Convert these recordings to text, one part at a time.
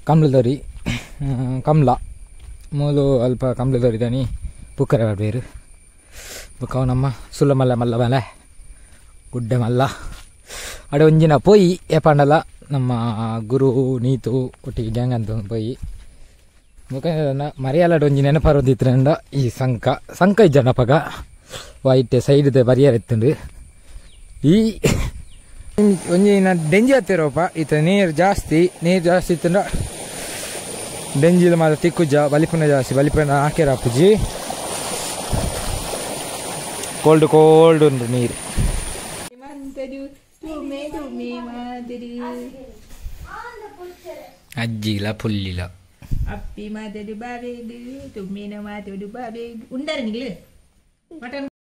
ಕಮ್ಲದೊರಿ ಕಮ್ಲ ಮೂಲು ಅಲ್ಪ ಕಮ್ಲದೊರಿದಾನಿ ಪುಕ್ಕರೆ ಬೇರು ಬುಕ್ಕ ನಮ್ಮ ಸುಲ್ಲ ಮಲ್ಲ ಮಲ್ಲ ಮಲೆ ಗುಡ್ಡೆ ಮಲ್ಲ ಅಡೆ ಒಂಜಿನ ಪೋಯಿ ಏಪಂಡಲ ನಮ್ಮ ಗುರು ನೀತು ಒಟ್ಟಿಗೆ ಗ್ಯಾಂಗ್ ಅಂತ ಪೋಯಿ ಮುಖ ಮರಿಯಲ್ಲ ಒಂಜಿ ನೆನಪರೋದಿತ್ರಂಡ ಈ ಸಂಕ ಜನಪಗ ವೈಟ್ ಸೈಡ್ ಬರಿಯರೆತ್ತುಂಡು ಈ ಒಂಜಿನ ಡೆಂಜಿ ಹತ್ತಿರೋಪ ಈತ ನೀರು ಜಾಸ್ತಿ ಇತ್ತಂಡ ಡೆಂಜಿಲು ಮಾತ್ರ ತಿಕ್ಕುಜ ಬಲಿಪುನ ಜಾಸ್ತಿ ಬಲಿಪುನ ಹಾಕ್ಯಾರ ಅಪ್ಪುಜಿ ಕೋಲ್ಡ್ ಉಂಟು ನೀರು ಅಜ್ಜಿಲ ಪುಲ್ಲಿಲ ಅಪ್ಪಿ ಮಾತಾಡು ಬಾಬೇಗು ತುಮ್ಮಿನ ಮಾತಾಡು ಬಾಬೇಗು ಉಂಡಾರ ನಿಗ್ಲು mutton.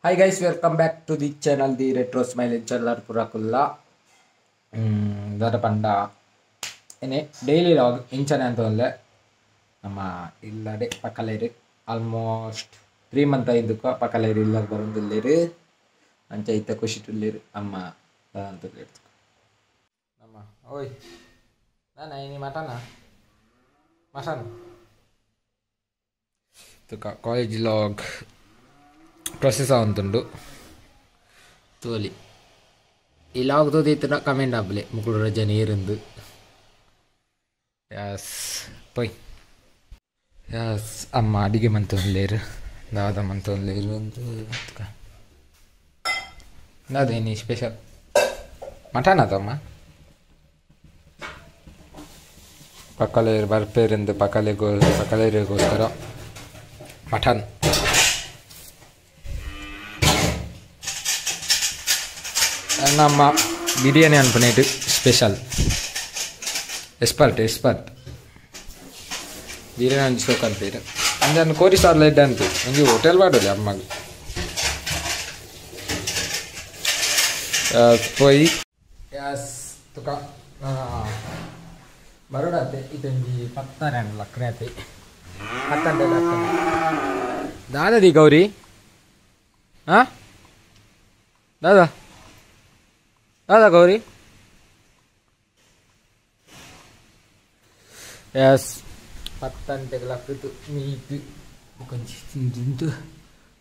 Hi guys, welcome back to the channel, the Retro Smile channel Purakulla. Dada panda ini daily log inchane antole nama illade pakaleru almost 3 month ayiduka pakaleru illa barundulleru ancha itta kushitulleru amma antulleru nama oi nana ini matana masan tuka college log process ಆಗುಂಟು ತೋಲಿ ಇಲ್ಲಾಗ್ತದೆ ಇತ್ತ comment ಆಗ್ಬಲೆ ಮುಕ್ಕಳು ರಜೆ ನೀರಿಂದು as ಪೊಯ್ as ಅಮ್ಮ ಅಡಿಗೆ ಮಂತೊಂದ್ಲೇರು ದಾದ ಮಂತೊಂದ್ಲೇರು ಒಂದು ಅದೇನಿ ಸ್ಪೆಷಲ್ ಮಟನ್ ಅದಮ್ಮ ಪಕ್ಕಲೇರು ಬರ್ಪೇರಿಂದ ಪಕ್ಕಲೇರಿಗೋಸ್ಕರ ಮಟನ್ ನಮ್ಮ ಬಿರಿಯಾನಿ ಅನ್ಪನೇಟು ಸ್ಪೆಷಲ್ ಎಕ್ಸ್ಪರ್ಟ್ ಬಿರಿಯಾನಿ ಹಂಚ್ಕೋಕ್ ಅಂತೀರಿ ಅಂಜನ್ನು ಕೋರಿ ಸಾರ್ಲ ಇಡ್ಡ ಅಂತ ಒಂದು ಹೋಟೆಲ್ ಮಾಡೋದು ಅಮ್ಮಗೆ ಪೋಯಿ ಯಾಸ್ ತುಕ ಬರೋಡತ್ತೆ ಇದೊಂದು 12 ಲಕ್ಕನೆ ಆಯ್ತು 12 ಲಕ್ಕನೆ ದಾದದಿ ಗೌರಿ ಹಾಂ ದಾದಾ ಗೌರಿ ಎಸ್ 12 ಲಕ್ಕದು ಮೀಟು ಕೊಂಚು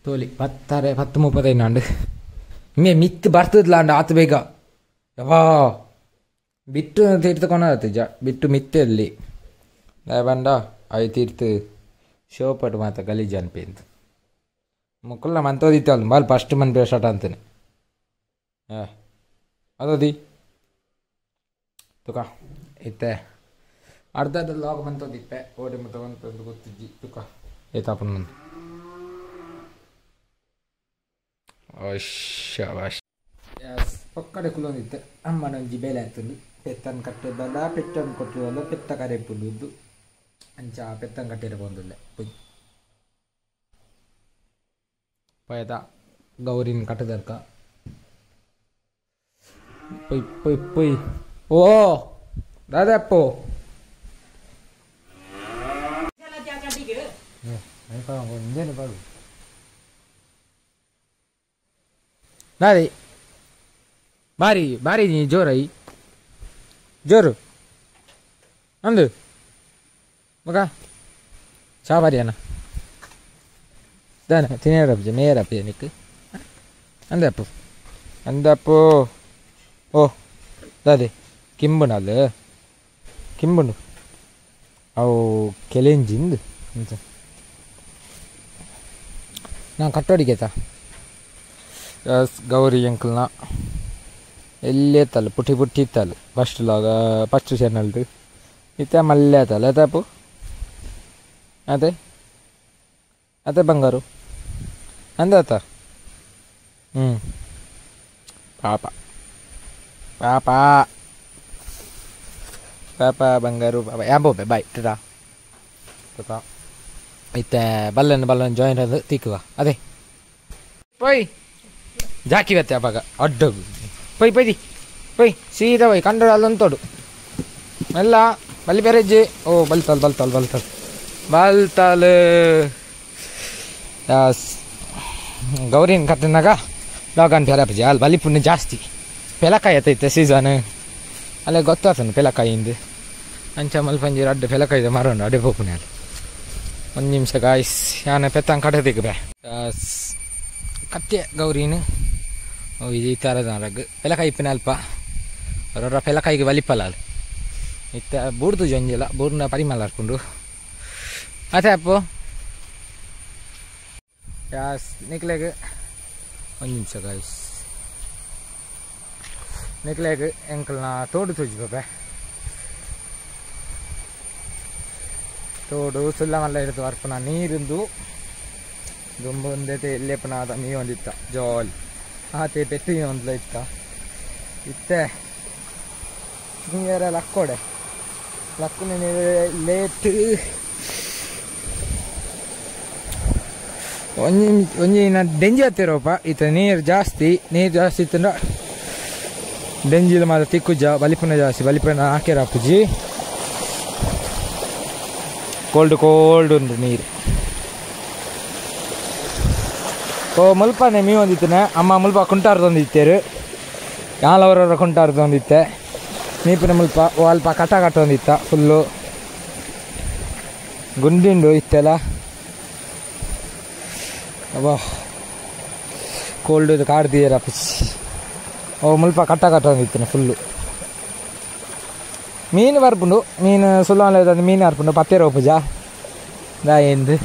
ತೋಲಿ 10-35 ಅಂಡು ಹಿಂಗೆ ಮಿತ್ತು ಬರ್ತದಲ್ಲ ಅಂಡ ಆತು ಬೇಗ ಯವಾ ಬಿಟ್ಟು ತೀರ್ಥಕೊಂಡಾಗತ್ತೆ ಬಿಟ್ಟು ಮಿತ್ತಲ್ಲಿ ಬಂಡ ಅవి ತೀರ್ತು ಶೋಪಟ್ಟು ಮಾತ ಗಲೀಜು ಅನ್ಪಿ ಅಂತ ಮುಕ್ಕಲ್ಲ ಮಂತೋದಿತ್ತಲ್ಲ ಬಾಲ್ ಫಸ್ಟ್ ಮಂತ್ ಬೇಷಾಟ ಅಂತಾನೆ ಅದದಿ ತುಕ ಇತ್ತೆ ಅರ್ಧದ ಲಾಗ್ ಬಂತೋದಿಪ್ಪೆ ಓಡಿ ಮತ್ತೊಂದು ಗೊತ್ತಿಜ್ಜಿ ತುಕ ಏತಾಪನ ಶಾಬಾಷ್ ಯಾಸ್ ಪಕ್ಕಡೆ ಕುಲೊಂದಿತ್ತೆ ಅಮ್ಮನೊಂಜಿ ಬೇಲೆ ಆಯ್ತುಂಡು ಪೆತ್ತನ್ ಕಟ್ಟದಲ್ಲ ಪೆಟ್ಟನ್ ಕೊಟ್ಟಿರಲ್ಲ ಪೆತ್ತ ಕರೆ ಪುಡುದು ಅಂಚ ಪೆತ್ತನ್ ಕಟ್ಟಿರ ಬಂದುಲ್ಲೆ ಪುಯ್ ಪಯದ ಗೌರಿನ ಕಟ್ಟದರ್ಕ ಪುಯ್ ಓ ದಾದಪ್ಪು ಇಂಜೇನು ಪಾಡು ನಾರಿ ಬಾರಿ ನೀ ಜೋರು ಅಂದು ಮಗ ಚಾ ಬಾರಿ ಅಣ್ಣ ದಾನ ತಿನ್ನೇರಪ್ಪ ಮೇಯರಪ್ಪ ನಿಕ್ಕು ಅಂದಪ್ಪು ಓ ದಾದೆ ಕಿಂಬುಂಡು ಅವು ಕೆಲೆಂಜಿಂದು ಅಂತ ನಾ ಕಟ್ಟೋಡಿಗೆತಾ ಗೌರಿ ಅಂಕಲ್ನ ಎಲ್ಲೇ ತಲ್ಲ ಪುಟ್ಟಿ ಇತ್ತಲ್ಲ ಫಸ್ಟ್ ಚಾನಲ್ದು ಇತ್ತ ಮಲ್ಲೆ ಆತಲ್ಲ ಅದಾಪು ಅದೇ ಬಂಗಾರು ಅಂದಾತ ಪಾಪ ಬಂಗಾರು ಪಾಪ ಯಾಂಬೋಬೆ ಬಾಯ್ ಟಾ ಇತ್ತೆ ಬಲ್ಲನ್ ಜಾಯಿನ್ ಅದು ತಿಕ್ಕುವ ಅದೇ ಪೊಯ್ ಜಾಕಿ ಬತ್ತೆ ಅವಾಗ ಅಡ್ಡಗು ಪೊಯ್ ಸೀದಾ ಪೊಯ್ ಕಂಡು ಅಲ್ಲೊಂದು ತೊಡು ಎಲ್ಲ ಬಲ್ಲಿ ಬೇರೆಜ್ಜಿ ಓ ಬಲ್ತಾಲ್ ಗೌರಿನ ಕಟ್ಟಿನಾಗ ಲಾಗಾನ್ ಬೇರೆ ಅಲ್ಲಿ ಬಲಿ ಪುಣ್ಯ ಜಾಸ್ತಿ ಪೆಲಕಾಯಿ ಆತೈತೆ ಸೀಸನ್ ಅಲ್ಲೇ ಗೊತ್ತಾತನು ಪೆಲಕಾಯಿಂದ ಅಂಚ ಮಲ್ಪಂಜಿ ಅಡ್ಡ ಪೆಲಕಾಯಿದೆ ಮಾರೋಣ ಅಡ್ಡೆ ಪೋಪುಣೆ ಅಲ್ಲಿ 1 ನಿಮಿಷ ಗಾಯ್ಸ್ ಯಾನ ಪೆತ್ತಂಗೆ ಕಟ್ಟದಿಗೆ ಬೇ ಕತ್ತೆ ಗೌರಿನು ಇದು ಈ ಥರದ ರಗ್ ಪೆಲಕಾಯಿ ಇಪ್ಪಿನ ಅಲ್ಪ ಅವರ ಪೆಲಕಾಯಿಗೆ ಬಲಿಪ್ಪಲ್ಲ ಅಲ್ಲಿ ಇತ್ತ ಬೂಡ್ದು ಜೊಂಜಿಲ್ಲ ಬೂರ್ನ ಪರಿಮಳ ಹಾಕೊಂಡು ಅದೇ ಅಪ್ಪು ಯಾಸ್ ನಿಕ್ಲೆಗೆ 1 ನಿಮಿಷ ಗಾಯ್ಸ್ ನಿಕ್ಲೆಗೆ ಎಂಕಲ್ನ ತೋಡು ತುಜಿ ಬಾಬೆ ತೋಡು ಸುಲ್ಲ ಮಲ್ಲ ಇಡ್ತು ಅರ್ಪಣ ನೀರಿಂದು ದುಂಬು ಒಂದೈತೆ ಎಲ್ಲೆಪ್ಪನ ಆದ ಮೀ ಒಂದಿತ್ತ ಜಾಲಿ ಆತೆ ಪೆಟ್ಟು ಒಂದ್ಲ ಇತ್ತ ಇತ್ತೆ ನೀರ ಲಕ್ಕೋಡೆ ಲಕ್ಕುನ ಲೇಟ್ ಒಂಜಿನ ಡೆಂಜಿ ಹತ್ತಿರೋಪ ಈತ ನೀರು ಜಾಸ್ತಿ ಇತ್ತಂದ್ರೆ ಡೆಂಜಿಲು ಮಾತ್ರ ತಿಕ್ಕುಜ್ಜ ಬಲಿಪುನ ಜಾಸ್ತಿ ಬಲಿಪುನ ಹಾಕಿರ ಪುಜಿ ಕೋಲ್ಡ್ ಉಂಟು ನೀರು ಓ ಮುಲ್ಪನೆ ಮೀ ಒಂದಿತ್ತನೆ ಅಮ್ಮ ಮುಲ್ಪ ಕುಂಟಾರ್ದೊಂದಿತ್ತೇರು ಯಾಲವರ ಕುಂಟಾರ್ದೊಂದಿತ್ತೆ ನೀಪಿನ ಮುಲ್ಪ ಓ ಅಲ್ಪ ಕಟ್ಟ ಒಂದಿತ್ತ ಫುಲ್ಲು ಗುಂಡಿಂಡು ಇತ್ತೆಲ್ಲ ಅಬ್ಬಾ ಕೋಲ್ಡ್ ಕಾಡ್ದಿಯರ ಪಿಚ್ ಓ ಮುಲ್ಪ ಕಟ್ಟ ಒಂದಿತ್ತನೆ ಫುಲ್ಲು ಮೀನು ಬರ್ಪುಂಡು ಮೀನು ಸುಳ್ಳ ಮೀನು ಹರ್ಪುಂಡು ಪತ್ತೇರ ಪೂಜ ದಾ ಎಂದು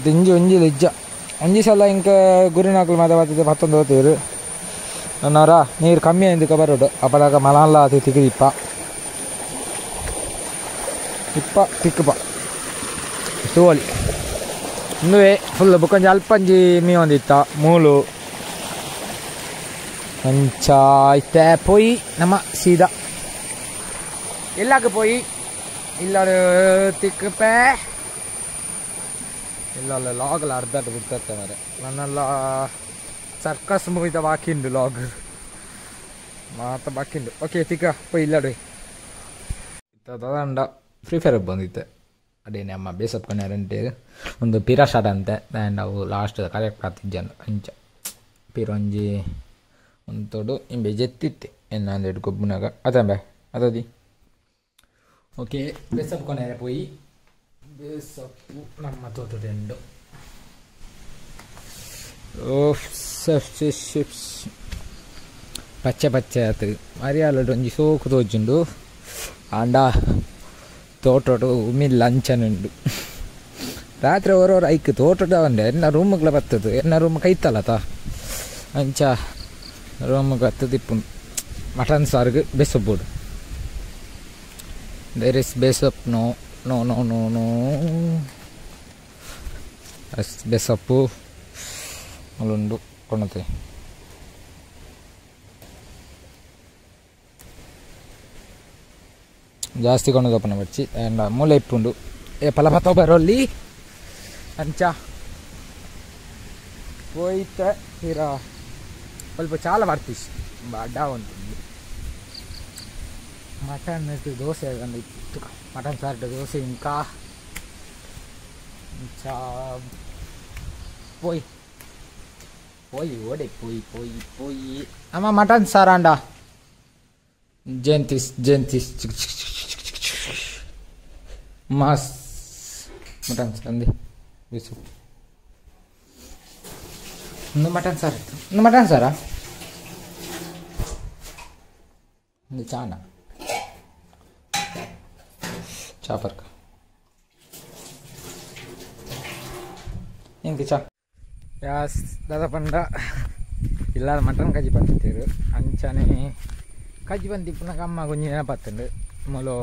ತಿಂಜಿ ಒಂಜಿಲು ಇಜ್ಜ ಒಂಜಿ ಸಲ ಇಂಕ ಗುರಿನಾಕಲು ಮಾತಾಡ್ತಿದ್ದೆ 11 ಹೋಗ್ತೀರು ನನ್ನವರ ನೀರು ಕಮ್ಮಿ ಆಯ್ತು ಬರೋಡು ಅಪ್ಪದಾಗ ಮಲಲ್ಲ ತಿಕ್ಕಿದ ಇಪ್ಪ ತಿಕ್ಕಪ್ಪ ತೋಳಿ ಇನ್ನುವೇ ಫುಲ್ ಬುಕ್ಕಂಜಿ ಅಲ್ಪಂಜಿ ಮೀ ಒಂದಿತ್ತ ಮೂಲು ಮಂಚ ಇತ್ತೆ ಪೋಯಿ ನಮ್ಮ ಸೀದಾ ಎಲ್ಲಾಗ ಪೋಯಿ ಇಲ್ಲ ತಿಕ್ಕಪೆ ಇಲ್ಲ ಲಾಗಲ್ಲ ಅರ್ಧ ಬಿಡ್ತತ್ತೆ ಮರೆ ನನ್ನೆಲ್ಲ ಸರ್ಕಸ್ ಮೂವಿದ ಬಾಕಿಂಡು ಲಾಗ್ ಮಾತ ಬಾಕಿಂಡು ಓಕೆ ತಿಕ್ಕ ಪೋಯಿ ಇಲ್ಲ ತದಂಡ ಫ್ರೀ ಫೈರ್ ಬಂದಿತ್ತೆ ಅದೇನೆ ಅಮ್ಮ ಬೇಸಪ್ಕೊಂಡೆ ಒಂದು ಪಿರಾ ಶಾಟ್ ಅಂತೆ ಆ್ಯಂಡ್ ಅವು ಲಾಸ್ಟ್ ಕರೆಕ್ಟ್ ಆಗ್ತಿದ್ದೆ ಅಂಚ ಪಿರೊಂಜಿ ಒಂದು ತೊಡು ಇಂಬೆ ಜೆತ್ತಿತ್ತೆ ಎನ್ನಂದು ಗೊಬ್ಬನಾಗ ಅದಂಬೆ ಅದದಿ ಓಕೆ ಬೇಸಪ್ಕೊಂಡೆ ಪೋಯಿ ಬೇಸಪ್ಪು ನಮ್ಮ ತೋಟದೆಂಡು ಪಚ್ಚೆ ಆತದು ಮರಿಯಾಲಡು ಒಂಜಿ ಸೋಕು ತೋಜುಂಡು ಆಂಡ ತೋಟೋಡು ಉಮ್ಮಿಲ್ ಲಂಚನುಂಡು ರಾತ್ರಿ ಓರೋರು ಐಕ್ ತೋಟದ ಒಂದೆ ಎನ್ನ ರೂಮ್ಗಳ ಬರ್ತದು ಎನ್ನ ರೂಮ್ ಕೈತಲ್ಲತ ಅಂಚ ರೂಮ್ಗೆ ಹತ್ತದು ಇಪ್ಪುಂಡು ಮಟನ್ ಸಾರ್ಗೆ ಬೇಸಪ್ಪುಡು ದೇರ್ ಇಸ್ ಬೇಸಪ್ ನೋ ಬೇಸಪ್ಪು ಅಲ್ಲುಂಡು ಕೊಣತೆ ಜಾಸ್ತಿ ಕೊಂಡದಪ್ಪನ ಬಚ್ಚಿ ಆ್ಯಂಡ್ ಮೂಲೆ ಇಪ್ಪುಂಡು ಏ ಫಲಪತ ಬರೋಲ್ಲಿ ಅಂಚ ಹೋಯ್ತ ತೀರ ಸ್ವಲ್ಪ ಚಾಲ ಬರ್ತೀಸ್ ಅಡ್ಡ ಉಂಟು ಮಟನ್ ದೋಸೆ ಇತ್ತು ಮಟನ್ ಸಾರ್ಟ್ ದೋಸೆ ಇಂಕಾ ಅಂಚ ಪೋಯ್ ಓಡೆ ಪೋಯ್ ಅಮ್ಮ ಮಟನ್ ಸಾರಾಂಡ ಜೆಂತಿಸ್ ಮಾಸ್ ಮಟನ್ ಸಂದಿ ಬಿಸು ಒಂದು ಮಟನ್ ಸಾರು ಇತ್ತು ಒಂದು ಮಟನ್ ಸಾರಾ ಒಂದು ಚಾನ ಚಾಪರ್ಕ ಹೆಂಗೆ ಚಾ ಯಾಸ್ ದಾದ ಪಂಡ ಇಲ್ಲ ಮಟನ್ ಕಜ್ಜಿ ಬಂದಿತ್ತೇರು ಅಂಚನೆ ಕಜ್ಜಿ ಬಂದಿಪ್ಪನಾಗ ಅಮ್ಮ ಗೊಂಜಿ ನೆನಪತ್ತುಂಡು ಮೊಲು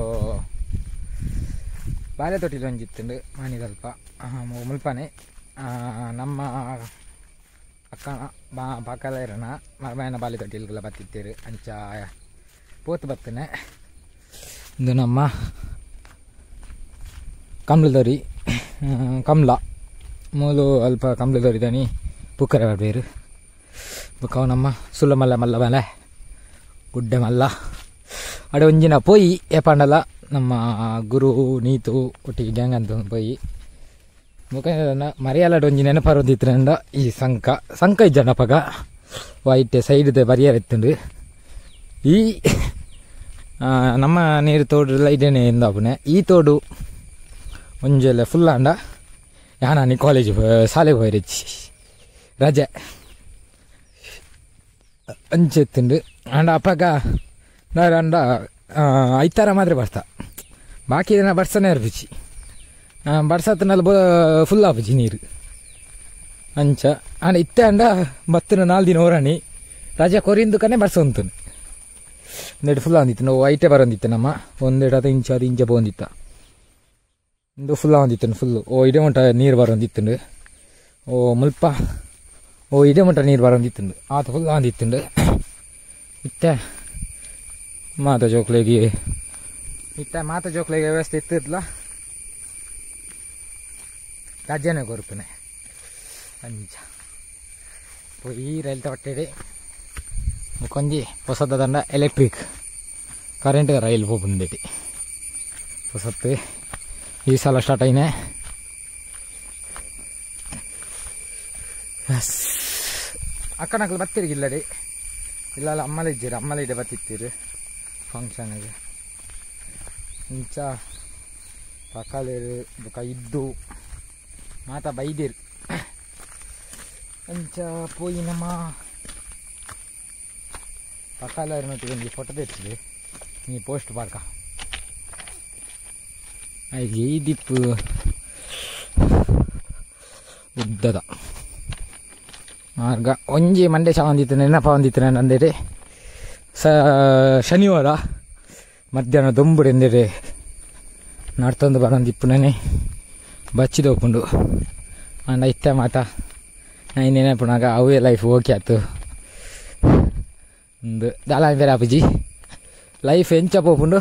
ಬಾಲೆ ತೊಟ್ಟಿಲು ಒಂಜಿತ್ತುಂಡು ಮಣಿ ಸ್ವಲ್ಪ ಮುಲ್ಪನೆ ನಮ್ಮ ಅಕ್ಕನ ಪಕ್ಕದ ಇರೋಣ ಮರಮೈನ ಬಾಲೆ ತೊಟ್ಟಿಲ್ಗೆಲ್ಲ ಬತ್ತಿತ್ತೇರು ಅಂಚ ಪೋತು ಬತ್ತನೆ ಇದು ನಮ್ಮ ಕಮ್ಲದರಿ ಕಮ್ಲ ಮೂಲು ಅಲ್ಪ ಕಮ್ಲದರಿದಾನಿ ಪುಕ್ಕರ ಬೇರು ಬೊಕ ನಮ್ಮ ಸುಲ್ಲ ಮಲ್ಲ ಮಲ್ಲ ಮೇಲೆ ಗುಡ್ಡೆ ಮಲ್ಲ ಅಡೆ ಒಂಜಿನ ಪೋಯಿ ಏಪಂಡಲ ನಮ್ಮ ಗುರು ನೀತು ಒಟ್ಟಿಗೆ ಗ್ಯಾಂಗ್ ಅಂತ ಪೋಯಿ ಬೊಕ ಮರಿಯಾಲಡ್ ಒಂಜಿ ನೆನಪರೊಂದಿತ್ತಂಡ ಈ ಸಂಕ ಇಜ್ಜನಪಗ ವೈಟ್ ಸೈಡ್ ಬರಿಯರೆತ್ತುಂಡು ಈ ನಮ್ಮ ನೀರು ತೋಡು ಇದೇನೆ ಎಂದಾಪುನೆ ಈ ತೋಡು ಒಂಜೆಲ್ಲ ಫುಲ್ ಆಂಡ ಯಾನಿ ಕಾಲೇಜ್ ಶಾಲೆಗೆ ಹೋಯ್ರಿಚ್ಚಿ ರಜೆ ಅಂಚೆತ್ತುಂಡು ಅಂಡ ಅಪ್ಪಗ ಅಂಡ ಐತಾರ ಮಾತ್ರ ಬರ್ತಾ ಬಾಕಿ ದಿನ ಬರ್ಸನೇ ಇರ್ಬಿಚ್ಚಿ ಬರ್ಸತ್ತನಲ್ಲಿ ಫುಲ್ ಆಪುಜಿ ನೀರು ಅಂಚ ಅಂಡ ಇತ್ತೆ ಅಂಡ ಬತ್ತನ 4 ದಿನ ಓರಣಿ ರಜೆ ಕೊರಿಂದಕನೆ ಬರ್ಸೊಂತು ಒಂದೆರಡು ಫುಲ್ ಅಂದಿತ್ತು ನಾವು ಐಟೆ ಬರೋಂದಿತ್ತು ನಮ್ಮ ಒಂದೆರಡು ಅದು ಇಂಚ ಬಂದಿತ್ತ ಒಂದು ಫುಲ್ ಅಂದಿತ್ತು ಫುಲ್ಲು ಇಡೆ ಮಟ್ಟ ನೀರು ಬರೋಂದಿತ್ತು ಮುಲ್ಪ ಇಡೆ ಮಟ್ಟ ನೀರು ಬರೋಂದಿತ್ತು ಆತ ಫುಲ್ ಅಂದಿತ್ತು ಇತ್ತೆ ಮಾತ ಜೋಕ್ಲೆಗೆ ವ್ಯವಸ್ಥೆ ಇತ್ತಿರ್ಲ ರಜೆನೇ ಕೊರುಪನೆ ಅಂಚ ಈ ರೈಲ್ ತಟ್ಟೆ ಕೊಂಜಿ ಹೊಸದ ದಂಡ ಎಲೆಕ್ಟ್ರಿಕ್ ಕರೆಂಟ್ ರೈಲ್ ಬಂದಿಟ್ಟು ಹೊಸತ್ತು ಈ ಸಲ ಸ್ಟಾರ್ಟ್ ಆಯ್ನೆ ಅಕ್ಕನಕ್ಲು ಬತ್ತಿರಿಗಿಲ್ಲಡಿ ಇಲ್ಲ ಅಮ್ಮಲ ಇದ್ದೀರಿ ಅಮ್ಮಲ ಇದೆ ಬತ್ತಿತ್ತೀರಿ ಫಂಕ್ಷನ್ಗೆ ಇಂಚ ಪಕ್ಕಲೇರು ಬೊಕ ಇದ್ದು ಮಾತ ಬೈದಿರು ಅಂಚ ಪೋಯಿ ನಮ್ಮ ಪಕ್ಕಲವ್ರನ್ನೊಟ್ಟಿಗೆ ಒಂದು ಫೋಟೋ ತೆಚ್ಚಿದೆ ನೀ ಪೋಸ್ಟ್ ಪಾಡ್ಕ ಹಾಗೆ ಈ ದಿಪ್ಪು ಉದ್ದದ ಮಾರ್ಗ ಒಂಜಿ ಮಂಡೆ ಚಾ ಹೊಂದಿತ್ತು ನೆನಪ ಹೊಂದಿತ್ತು ಅಂದೇರಿ ಶನಿವಾರ ಮಧ್ಯಾಹ್ನ ದೊಂಬುಡು ಎಂದೇರಿ ನಡ್ತಂದು ಬರೋಂದಿಪ್ಪುನೇ ಬಚ್ಚಿದ ಹೋಗ್ಕೊಂಡು ಅಂಡ ಇತ್ತೆ ಮಾತ ನಾನು ನೆನಪುನಾಗ ಅವೇ ಲೈಫ್ ಓಕೆ ಆಯ್ತು ಒಂದು ದಾಲ ಬೇರೆ ಅಪ್ಪಜಿ ಲೈಫ್ ಎಂಚ ಪೋಪುಂಡು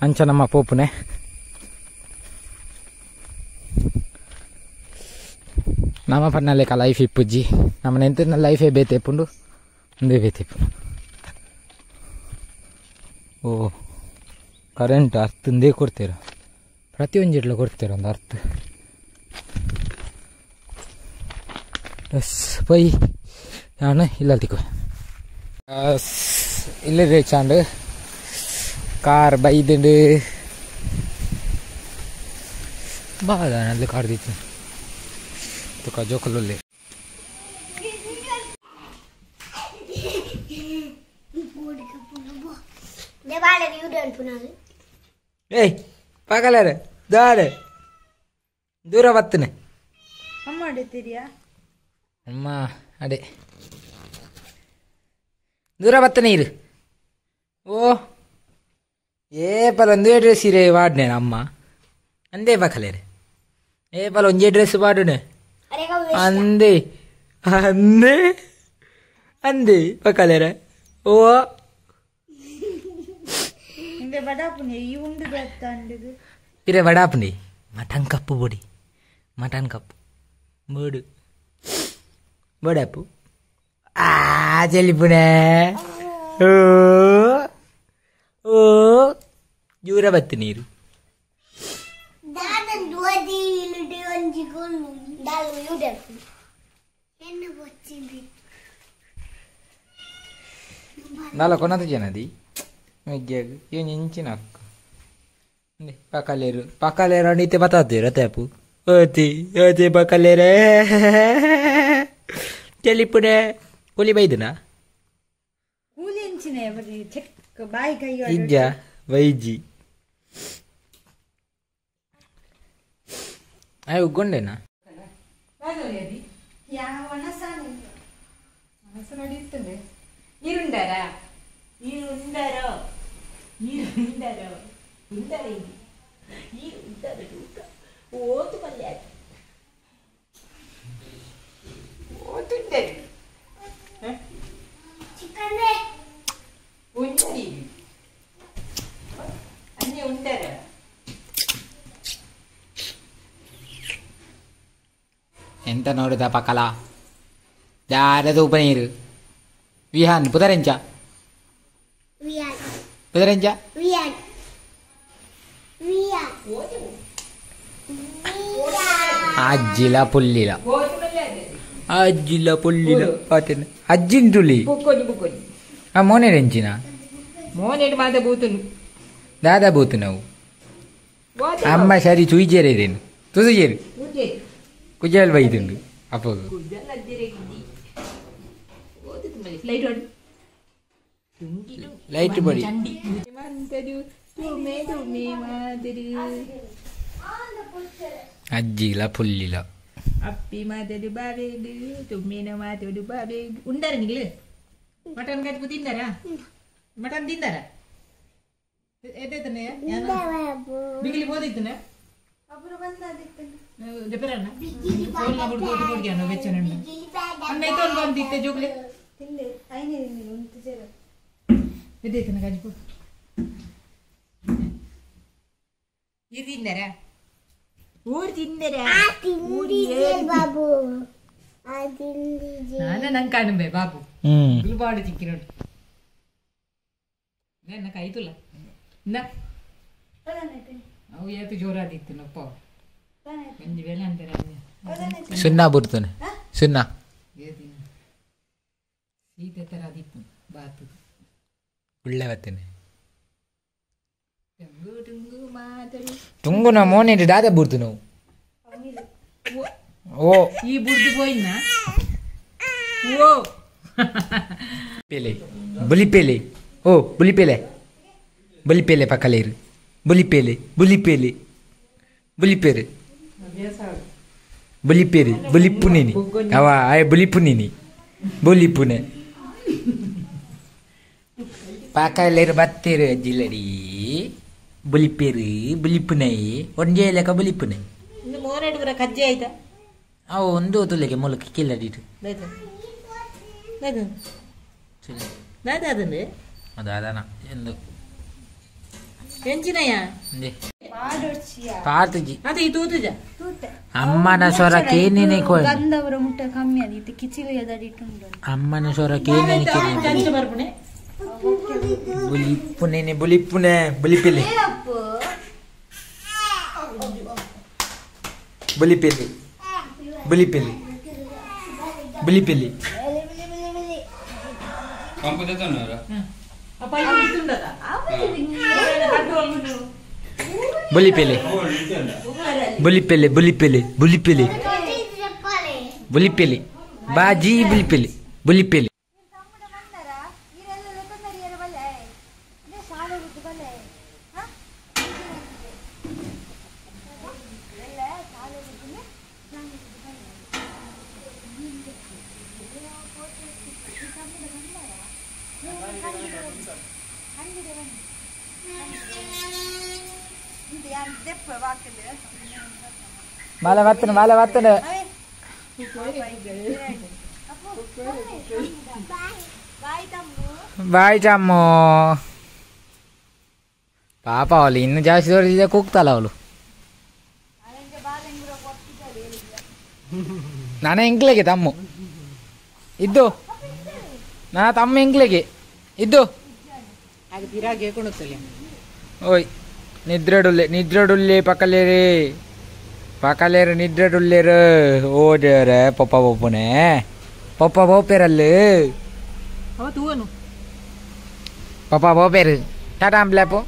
ಅಂಚ ನಮ್ಮ ಪೋಪುನೆ ನಮ್ಮ ಪನ್ನಲೆಕ್ಕ ಲೈಫ್ ಇಪ್ಪುಜ್ಜಿ ನಮ್ಮ ಎಂತ ಲೈಫೇ ಬೇತೆಪ್ಪುಂಡು ಒಂದೇ ಬೇತೆಪ್ಪು ಓ ಕರೆಂಟ್ ಅರ್ಥಂದೇ ಕೊಡ್ತೀರ ಪ್ರತಿಯೊಂದು ಇಡ್ಲು ಕೊಡ್ತೀರ ಒಂದು ಅರ್ಥ ಎಸ್ ಪೈ ನಾನು ಇಲ್ಲ ತಿಕ್ಕೋ ಇಲ್ಲ ಚಾಂಡು ಕಾರ್ ಬೈದಂಡು ಬಾದ ಅಲ್ಲಿ ಕಾರ್ದಿತ್ತು ತುಕ ಜೋಕಲಲ್ಲಿ ಏಯ್ ಪಗಲರ ದಾರೆ ದೂರ ಬತ್ತನೆ ಅಮ್ಮ ಅಡುತ್ತೀರಿಯಾ ಅಮ್ಮ ಅಡೆ ದೂರ ಬತ್ತನೆ ಇರು ಓ ಏಪಲ ಒಂದೇ ಡ್ರೆಸ್ ಇರೇ ವಾಡ್ನೆ ಅಮ್ಮ ಅಂದೇ ಪಕಲೇರೆ ಏಪಲ ಒಂದೇ ಡ್ರೆಸ್ ವಾಡುನೆ ಅಂದೇ ಅಂದೇ ಅಂದೇ ಪಕಲೇರೆ ಓ ಇರೇ ವಡಾಪುನಿ ಮಟನ್ ಕಪ್ಪು ಬೊಡಿ ಮಟನ್ ಕಪ್ಪು ಬೋಡು ಬೋಡಪ್ಪು ಚೆಲ್ಲಿಪುಣೆ ಓ ಓ ಜೂರ ಬತ್ತು ನೀರು ನಾಲ ಕೊನದ ಜನದಿ ಮೆಗ್ಗ್ಯಾಗ ಏನು ಇಂಚಿನ ಅಕ್ಕ ಪಕ್ಕಲೇರು ಅಣಿತೆ ಬತ್ತಾತೀರ ತೇಪು ಓತಿ ಓತಿ ಪಕ್ಕಲೇರೆ ಚೆಲ್ಲಿಪುಣೆ ಕೂಲಿ ಬೈದನ ಕೂಲಿ ಇಂಚಿನ ಬಾಯಿ ಕೈ ಇಜ್ಜ ವೈಜಿ ಅಯ್ಯ ಉಗ್ಗೊಂಡೇನಾ ನೀರುಂಡಾರಾ ನೀರುಂಡಾರೋ ನೀರುಂಡಾರೋ ಉಂಡಾರ ನೀರು ಉಂಡಾರ ಓತು ಪಲ್ಯ ಓತುಂಡರು ಉಂಡಿ ಅನ್ನೆ ಉಂಡಾರ ಎಂತ ನೋಡುದ ಪಕ್ಕಲ ಯಾರದು ಉಪ ನೀರು విహాన్ పుదరెంచా పుదరెంచా అజ్జిల పుల్లిల అజ్జిల పుల్లిల పాతిన అజ్జింటులి బుక్కొని ఆ మోనేరెంచిన మోనేడు మాదే బూతులు దాదా పోతున్నావు అమ్మ సరి చూయిచేరేదేను చూసేరు కుజాలు బయతుండు అప్పు లైట్ పడి అజ్జిల పుల్లిల అప్పి మాతడు బాబేగు తుమ్మిన మాతడు బాబేగు ఉండరు నీళ్ళు మటన్ కట్టుకు తిన్నారా మటన్ తిన్నారా ఏదైతున్నాయా మిగిలి పోతున్నా చెప్పారన్న ఫోన్ అప్పుడు తోటి కొడికాను వెచ్చానండి అన్నయ్యతో పంపిస్తే జోకులే ఏదైతున్నా కజిపో ఇది తిన్నారా ఊరు తిన్నారా నాన్న నంకాను బే బాబు గుల్బాడు చిక్కినట్టు నాకు అయితులా ఇందా అవు ఏతు జోరాది ఇస్తున్నప్ప కొంచెం వేళ అంటారా సున్నా బుర్తునే సున్నా ఏది సీత ఎత్తరాది ఇತ್ತು బాతు ఉళ్ళవత్తనే టుంగు టుంగు మాతడు తుంగు నా మోనేటి దాదా బుర్తున్నావు ఓ ఈ బుర్దు పోయిందా ఓ పేలే బులిపేలే ఓ బులిపేలే బులిపేలే పక్కలేరు బులిపేలే బులిపేలే బులిపేరు బులిపేరు బులిప్పునేని అవా అయ్య బులిప్పునేని బులిప్పునే పక్కలేరు బత్తేరు జిల్లడి బులిపేరు బులిప్పునాయి ಒಂಜೇಲಕ ಬುಲಿಪ್ಪುನೆ ಇನ್ನು ಮೋನೆಡುಗರ ಕಜ್ಜೆ ಆಯ್ತಾ ಅವು ಒಂದು ತುಲೆಗೆ ಮೂಲಕ ಕಿಲ್ಲಡಿಟ್ಟು ಅದನ್ನು ಅದು ಅದಾನ ಎಂದು ಎಂಚಿನಯ್ಯ ಪಾತುಜಿ ಅದು ಈ ತೂತುಜ ಅಮ್ಮನ ಸ್ವರಕ್ಕೆ ಏನೇನೆ ಕೋಯ್ ಗಂಧವರ ಮುಟ್ಟ ಕಮ್ಮಿ ಆದಿತ್ತು ಕಿಚಿಲು ಎದಡಿಟ್ಟು ಅಮ್ಮನ ಸ್ವರಕ್ಕೆ ಏನೇನೆ ಕೇಳಿ ಚಂಚ ಬರ್ಪುಣೆ ಬುಲಿಪ್ಪುನೇನೆ ಬುಲಿಪ್ಪುನೆ ಬುಲಿಪಿಲೆ ಬುಲಿಪಿಲೆ ಬುಲಿಪಿಲೆ ಬುಲಿಪಿಲೆ ಅಪ್ಪ ಇದು ಇತ್ತುಂಡದ ಬುಲಿಪಿಲೆ ಬುಲಿಪಿಲೆ ಬುಲಿಪಿಲೆ ಬುಲಿಪಿಲೆ ಬುಲಿಪಿಲೆ ಬಾಜಿ ಬುಲಿಪಿಲೆ ಬುಲಿಪಿಲೆ మాల వత్తను బాయ్ చమ్ము పాప వాళ్ళు ఇನ್ನು ಜಾಸ್ತಿ ದೊಡ್ಡ ಕೂಗ್ತಲ್ಲ ಅವಳು ನಾನೇ ಎಂಕ್ಲೆಗೆ ತಮ್ಮು ಇದ್ದು ನಾ ತಮ್ಮ ಎಂಕ್ಲೆಗೆ ಇದ್ದು ಅದು ತಿರಾಗಿ ಕೊಡುತ್ತಲ್ಲ ಓಯ್ ನಿದ್ರೆಡುಲ್ಲೆ ಪಕ್ಕಲೇರು ನಿದ್ರೆಡುಲ್ಲೇರು ಓಡ್ಯಾರ ಪಪ್ಪ ಪಪ್ಪನೆ ಪಪ್ಪ ಬೋಪೇರಲ್ಲಿ ಅವ ತೂವನು ಪಪ್ಪ ಬೋಪೇರು ಟಾಟಾ ಅಂಬ್ಲಾಪು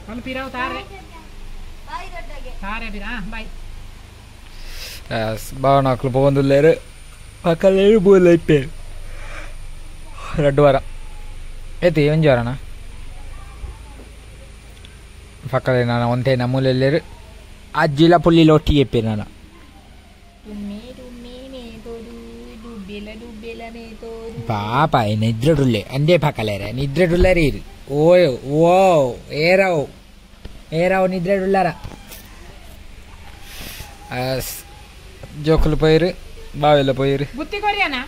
వాళ్ళు పిరావు తారే పిరా బాయ్ బావనాకులు పోవందులేరు పక్కలేరు బోలు అయిపోయారు 2 వారం అయితే ఏం జ్వరనా పక్కలే నాన్న ಒಂದೇ ನಮ್ಮೂಲೆ ಎಲ್ಲೇರು ಅಜ್ಜಿಲ ಪುಲ್ಲಿಲ ಒಟ್ಟಿಗೆ చెప్పారు నాన్న పాప నిద్రడుల్లే అందే పక్కలేరా నిద్రడుల్లరీరు ఓయో ఓ ఏరావు నిద్రడుల్లారా జోకులు పోయారు బావిలో పోయారు బుత్తి కొరియానా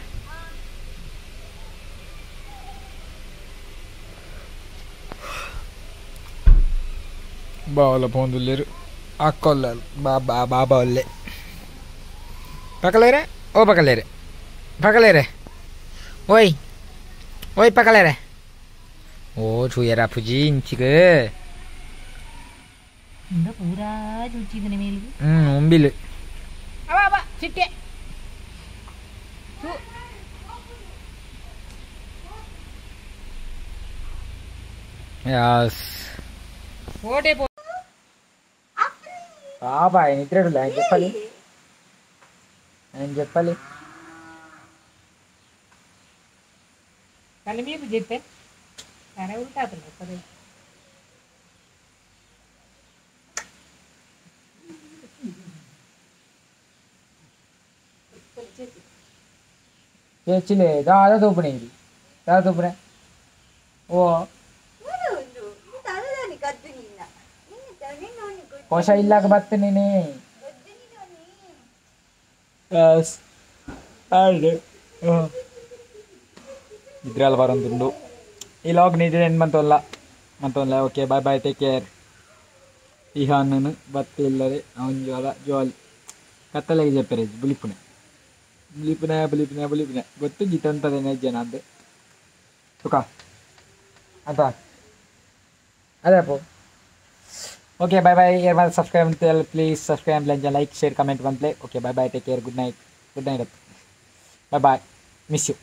బావలో పొందులేరు అక్కోళ్ళు బాబా వాళ్ళే పక్కలేరే ఓ పక్కలేరే ఓయ్ Oi pakalere. Oh chuyara pujin ciga. എന്താ പൂരാ ചുറ്റി ഇതിന് മേല് Umbil. അവ അവ ചിറ്റേ Yes. പോട്ടെ പോ Apa ini tidak dulu yang jepali. Yang jepali. കലമിയെ പുജിത്തെ കര ഉൾട്ടാത്തില്ല അപ്പത് ये चिले दादा तो अपने ही दादा तो अपने वो कोशा इल्ला के बात नहीं नहीं yes आले इधराल वारं तुंडो ये log नहीं दें मंतोला okay bye bye take care इहानन बात इल्लरे आउन जोला जोल कत्ता लगे जपेरे बुलिपुने ಗೊತ್ತು ಜಿತಂತದೇನೆ ಜನ ಅಂದೆ ತುಕ ಅಂತ ಅದೇ ಅಪ್ಪ ಓಕೆ ಬಾಯ್ ಬಾಯ್ ಯಾರು ಮಾಡಿ ಸಬ್ಸ್ಕ್ರೈಬ್ ಅಂತ please subscribe like share comment ಬಂತಲೇ okay bye bye take care good night bye bye miss you